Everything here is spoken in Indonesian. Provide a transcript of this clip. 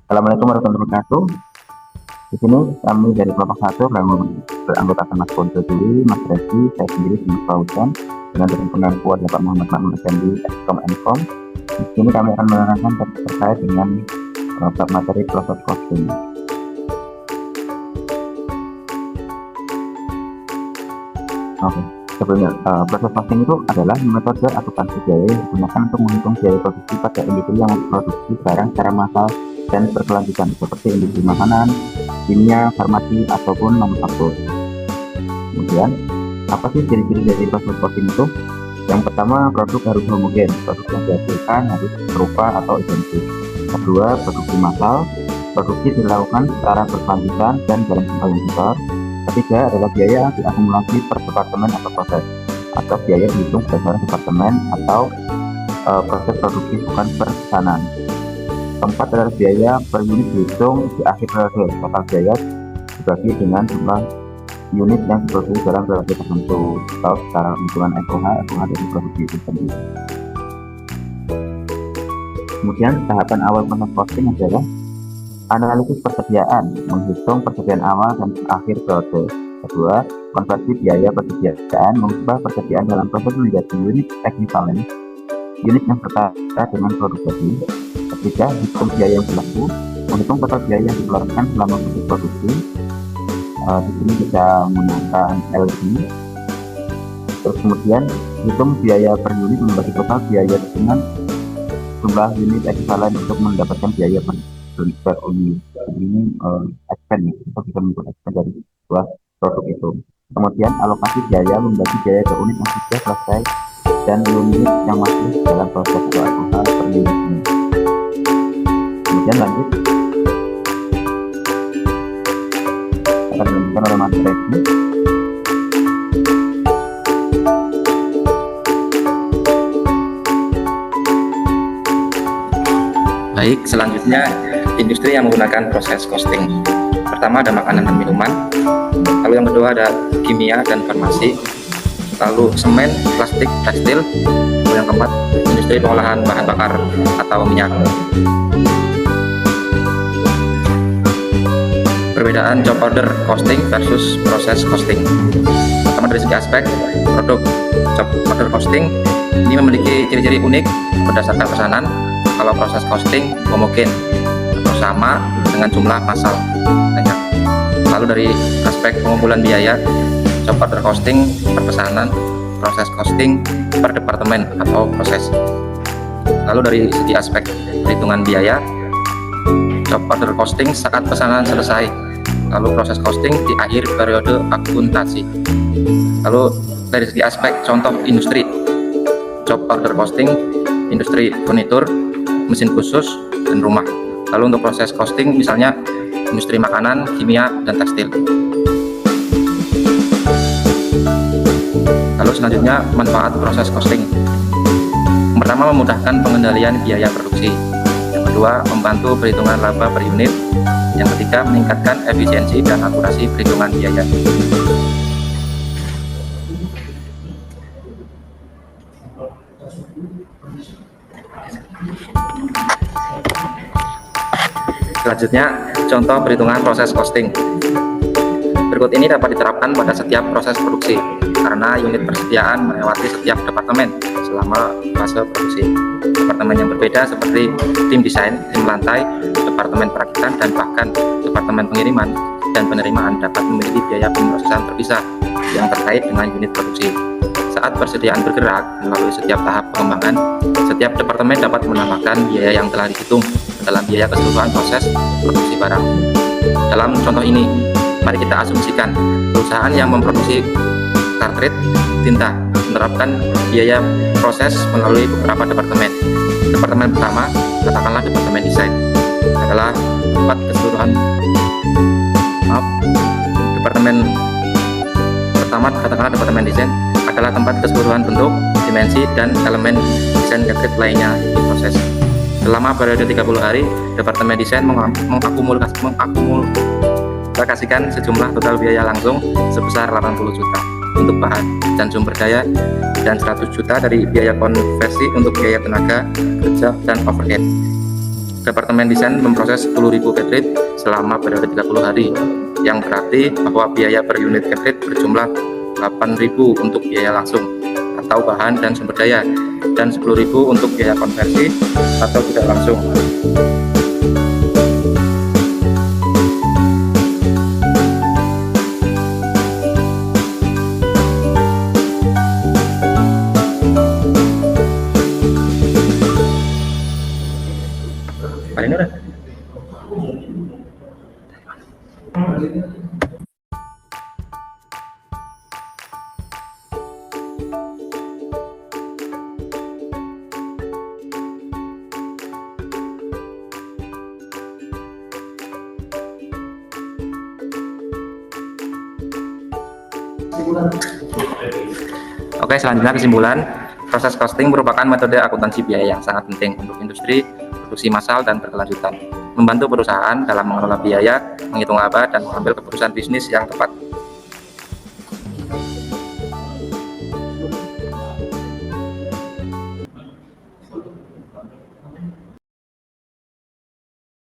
Assalamualaikum warahmatullahi wabarakatuh. Di sini kami dari kelompok satu beranggotakan Mas Ponco Juli, Mas Rezi, saya sendiri Mas Fauzan, dengan dengan kuat Bapak Muhammad Makmur Effendi, Exkom Enkom. Di sini kami akan menerangkan terkait dengan bab materi proses costing. Oke. Sebelumnya, proses costing itu adalah metode akuntansi biaya yang digunakan untuk menghitung biaya produksi pada industri yang memproduksi barang secara massal dan berkelanjutan, seperti industri makanan, kimia, farmasi, ataupun manufaktur. Kemudian, apa sih ciri-ciri dari proses costing itu? Yang pertama, produk harus homogen, produk yang dihasilkan harus serupa atau identik. Kedua, produksi massal, produksi dilakukan secara berkelanjutan dan dalam jumlah yang besar. Ketiga adalah biaya diakumulasi per departemen atau proses, atau biaya dihitung berdasarkan departemen atau proses produksi bukan per pesanan. Keempat adalah biaya per unit dihitung di akhir periode. Total biaya dibagi dengan jumlah unit yang diproduksi dalam periode tertentu atau secara hitungan FOH dari produksi itu sendiri. Kemudian tahapan awal proses costing adalah analisis persediaan, menghitung persediaan awal dan akhir periode. Kedua, konversi biaya persediaan, mengubah persediaan dalam proses menjadi unit ekvivalen, unit yang setara dengan produk jadi. Ketiga, hitung biaya yang berlaku, menghitung total biaya yang dikeluarkan selama proses produksi. Di sini bisa menggunakan LD. Terus kemudian hitung biaya per unit membagi total biaya dengan jumlah unit ekvivalen untuk mendapatkan biaya per unit. Ini expense, kita bisa mengukur expense dari sebuah produk itu. Kemudian alokasi biaya membagi biaya ke unit yang sudah selesai dan unit yang masih dalam proses per unit ini. Kemudian lanjut akan dilanjutkan oleh Mas Rezi. Baik, selanjutnya industri yang menggunakan proses costing. Pertama ada makanan dan minuman, lalu yang kedua ada kimia dan farmasi, lalu semen, plastik, tekstil, lalu yang keempat industri pengolahan bahan bakar atau minyak. Perbedaan job order costing versus proses costing. Pertama dari segi aspek produk, job order costing ini memiliki ciri-ciri unik berdasarkan pesanan. Kalau proses costing homogen atau sama dengan jumlah massal banyak. Lalu dari aspek pengumpulan biaya, job order costing per pesanan, proses costing per departemen atau proses. Lalu dari segi aspek perhitungan biaya, job order costing saat pesanan selesai, lalu proses costing di akhir periode akuntansi. Lalu dari segi aspek contoh industri, job order costing industri furnitur, mesin khusus, dan rumah. Lalu untuk proses costing misalnya industri makanan, kimia, dan tekstil. Lalu selanjutnya manfaat proses costing. Yang pertama memudahkan pengendalian biaya produksi. Yang kedua membantu perhitungan laba per unit. Yang ketiga meningkatkan efisiensi dan akurasi perhitungan biaya. Selanjutnya, contoh perhitungan proses costing. Berikut ini dapat diterapkan pada setiap proses produksi, karena unit persediaan melewati setiap departemen selama fase produksi. Departemen yang berbeda seperti tim desain, tim lantai, departemen perakitan, dan bahkan departemen pengiriman dan penerimaan dapat memiliki biaya pemrosesan terpisah yang terkait dengan unit produksi. Saat persediaan bergerak melalui setiap tahap pengembangan, setiap departemen dapat menambahkan biaya yang telah dihitung dalam biaya keseluruhan proses produksi barang. Dalam contoh ini, mari kita asumsikan perusahaan yang memproduksi kartrid tinta menerapkan biaya proses melalui beberapa departemen. Departemen pertama, katakanlah departemen desain, adalah tempat keseluruhan departemen pertama, katakanlah departemen desain adalah tempat keseluruhan bentuk, dimensi, dan elemen desain gadget lainnya diproses. Selama periode 30 hari, Departemen Desain mengakumulasikan sejumlah total biaya langsung sebesar 80 juta untuk bahan dan sumber daya dan 100 juta dari biaya konversi untuk biaya tenaga kerja dan overhead. Departemen Desain memproses 10.000 cap rate selama periode 30 hari, yang berarti bahwa biaya per unit cap rate berjumlah 8.000 untuk biaya langsung atau bahan dan sumber daya, dan 10.000 untuk biaya konversi atau tidak langsung. Paling udah. Oke, selanjutnya kesimpulan. Proses costing merupakan metode akuntansi biaya yang sangat penting untuk industri, produksi massal, dan berkelanjutan. Membantu perusahaan dalam mengelola biaya, menghitung laba, dan mengambil keputusan bisnis yang tepat.